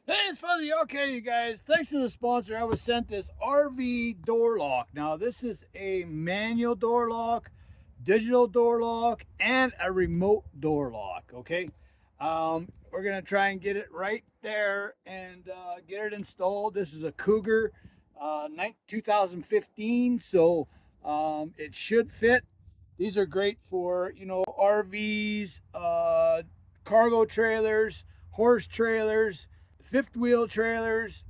Hey, it's Fuzzy. Okay, you guys, thanks to the sponsor, I was sent this RV door lock. Now, this is a manual door lock, digital door lock, and a remote door lock. Okay, we're gonna try and get it right there and get it installed. This is a Cougar, 2015, so it should fit. These are great for RVs, cargo trailers, horse trailers, fifth wheel trailers,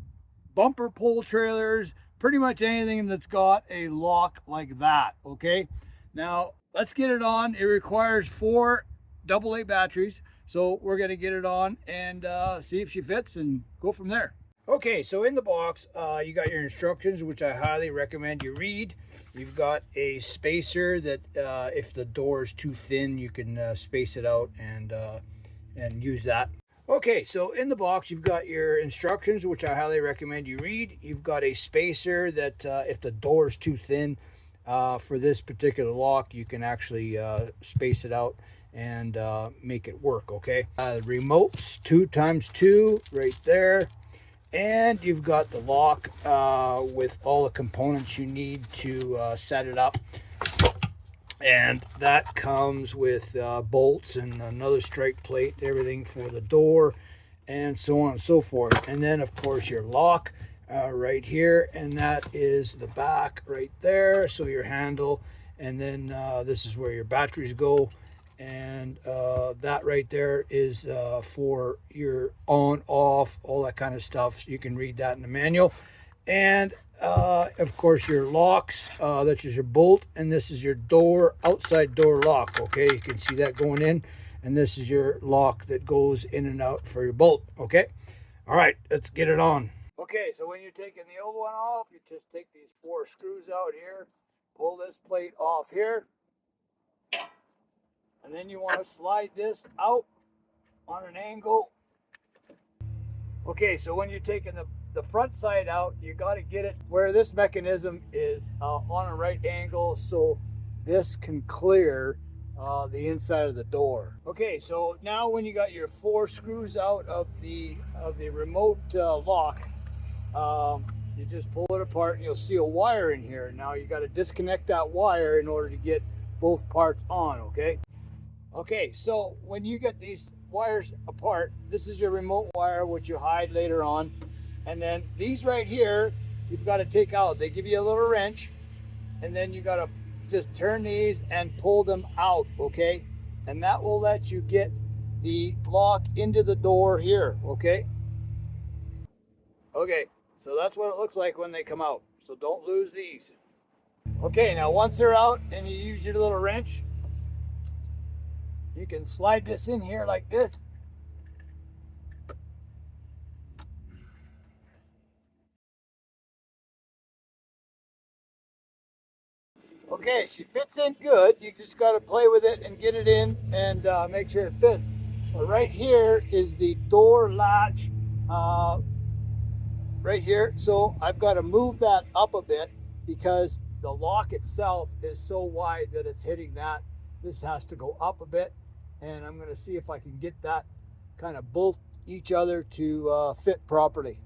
bumper pull trailers, pretty much anything that's got a lock like that. Okay, now let's get it on. It requires 4 AA batteries, so we're going to get it on and see if she fits and go from there. Okay, so in the box, you got your instructions, which I highly recommend you read. You've got a spacer that if the door is too thin, you can space it out and use that. Okay, so in the box, you've got your instructions, which I highly recommend you read. You've got a spacer that if the door is too thin for this particular lock, you can actually space it out and make it work, okay? Remotes, 2x2 right there. And you've got the lock with all the components you need to set it up. And that comes with bolts and another strike plate, everything for the door, and so on and so forth. And then, of course, your lock right here, and that is the back right there. So your handle, and then this is where your batteries go. And that right there is for your on, off, all that kind of stuff. You can read that in the manual. And of course your locks, that is your bolt, and this is your door, outside door lock. Okay, you can see that going in, and this is your lock that goes in and out for your bolt. Okay, all right, let's get it on. Okay, so when you're taking the old one off, you just take these 4 screws out here, pull this plate off here, and then you want to slide this out on an angle. Okay, so when you're taking the front side out, you got to get it where this mechanism is on a right angle, so this can clear the inside of the door. Okay, so now when you got your 4 screws out of the remote lock, you just pull it apart and you'll see a wire in here. Now you got to disconnect that wire in order to get both parts on. Okay, so when you get these wires apart, this is your remote wire, which you hide later on. And then these right here, you've got to take out. They give you a little wrench, and then you got to just turn these and pull them out, okay? And that will let you get the lock into the door here, okay? Okay, so that's what it looks like when they come out. So don't lose these. Okay, now once they're out and you use your little wrench, you can slide this in here like this. Okay, she fits in good. You just got to play with it and get it in and make sure it fits. But right here is the door latch right here. So I've got to move that up a bit because the lock itself is so wide that it's hitting that. This has to go up a bit, and I'm going to see if I can get that kind of both each other to fit properly.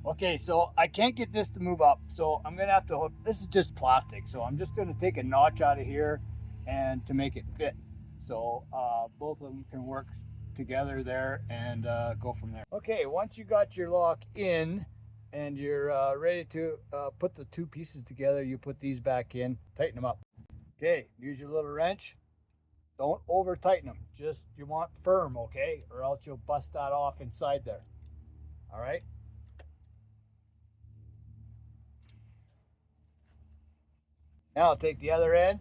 Okay, so I can't get this to move up, so I'm gonna have to hook. This is just plastic, so I'm just gonna take a notch out of here and to make it fit. So both of them can work together there and go from there. Okay, once you got your lock in and you're ready to put the 2 pieces together, you put these back in, tighten them up. Okay, use your little wrench. Don't over tighten them. Just, you want firm, okay? Or else you'll bust that off inside there. All right. Now I'll take the other end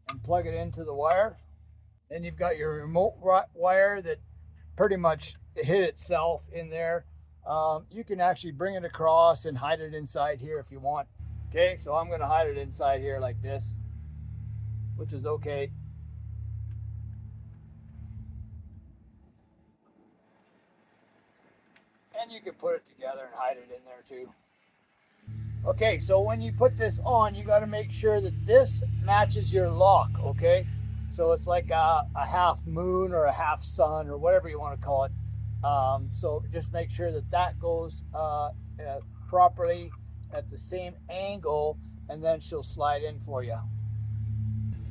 and plug it into the wire. Then you've got your remote wire that pretty much hit itself in there. You can actually bring it across and hide it inside here if you want. Okay, so I'm going to hide it inside here like this, which is okay. And you can put it together and hide it in there too. Okay, so when you put this on, you got to make sure that this matches your lock, okay? So it's like a half moon or a half sun or whatever you want to call it. So just make sure that that goes properly at the same angle, and then she'll slide in for you.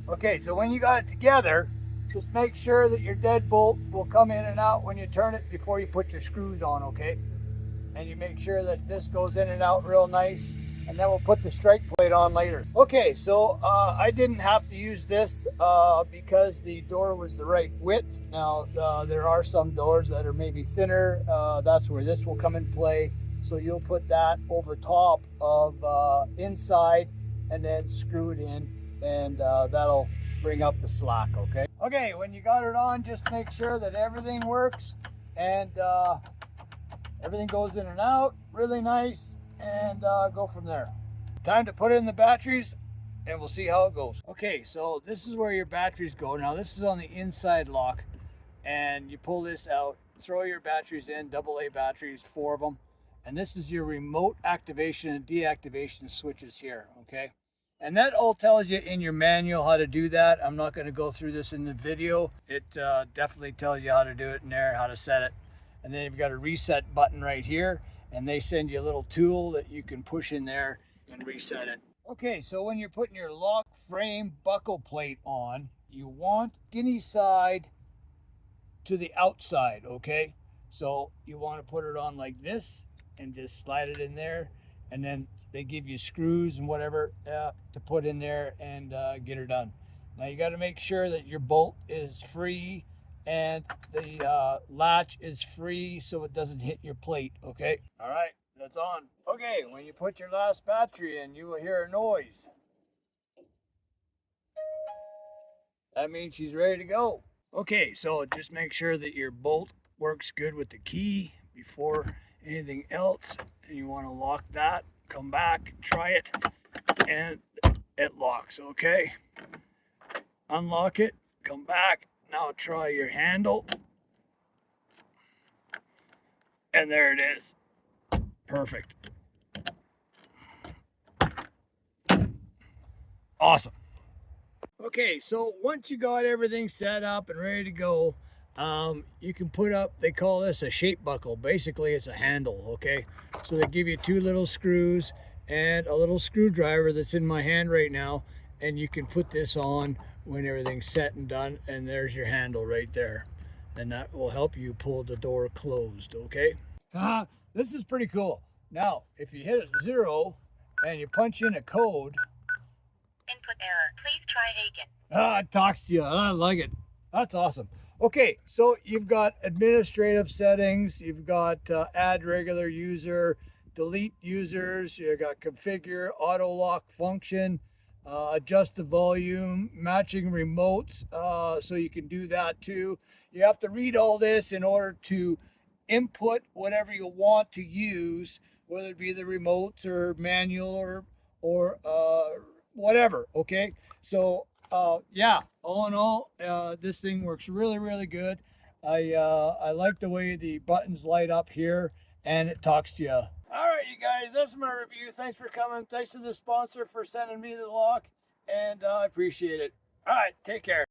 Okay, so when you got it together, just make sure that your deadbolt will come in and out when you turn it before you put your screws on, okay? And you make sure that this goes in and out real nice, and then we'll put the strike plate on later. Okay, so I didn't have to use this because the door was the right width. Now, there are some doors that are maybe thinner. That's where this will come in play. So you'll put that over top of inside and then screw it in, and that'll bring up the slack, okay? Okay, when you got it on, just make sure that everything works and everything goes in and out really nice, and go from there. Time to put in the batteries, and we'll see how it goes. Okay, so this is where your batteries go. Now this is on the inside lock, and you pull this out, throw your batteries in, AA batteries, 4 of them. And this is your remote activation and deactivation switches here, okay? And that all tells you in your manual how to do that. I'm not going to go through this in the video. It definitely tells you how to do it in there, how to set it. And then you've got a reset button right here, and they send you a little tool that you can push in there and reset it. Okay, so when you're putting your lock frame buckle plate on, you want skinny side to the outside, okay? So you want to put it on like this and just slide it in there, and then they give you screws and whatever to put in there and get her done. Now you got to make sure that your bolt is free and the latch is free so it doesn't hit your plate, okay? All right, that's on. Okay, when you put your last battery in, you will hear a noise. That means she's ready to go. Okay, so just make sure that your bolt works good with the key before anything else, and you want to lock that. Come back, try it, and it locks, okay? Unlock it, come back. Now try your handle, and there it is. Perfect. Awesome. Okay, so once you got everything set up and ready to go, you can put up, they call this a shape buckle. Basically, it's a handle, okay? So they give you 2 little screws and a little screwdriver that's in my hand right now, and you can put this on when everything's set and done, and there's your handle right there. And that will help you pull the door closed, okay? This is pretty cool. Now, if you hit 0 and you punch in a code, input error. Please try again. it talks to you. I like it. That's awesome. Okay, so you've got administrative settings. You've got add regular user, delete users. You've got configure, auto lock function, adjust the volume, matching remotes. So you can do that too. You have to read all this in order to input whatever you want to use, whether it be the remotes or manual or whatever, okay? So yeah, all in all, this thing works really good. I like the way the buttons light up here, and it talks to you. All right, you guys, that's my review. Thanks for coming. Thanks to the sponsor for sending me the lock, and I appreciate it. All right, take care.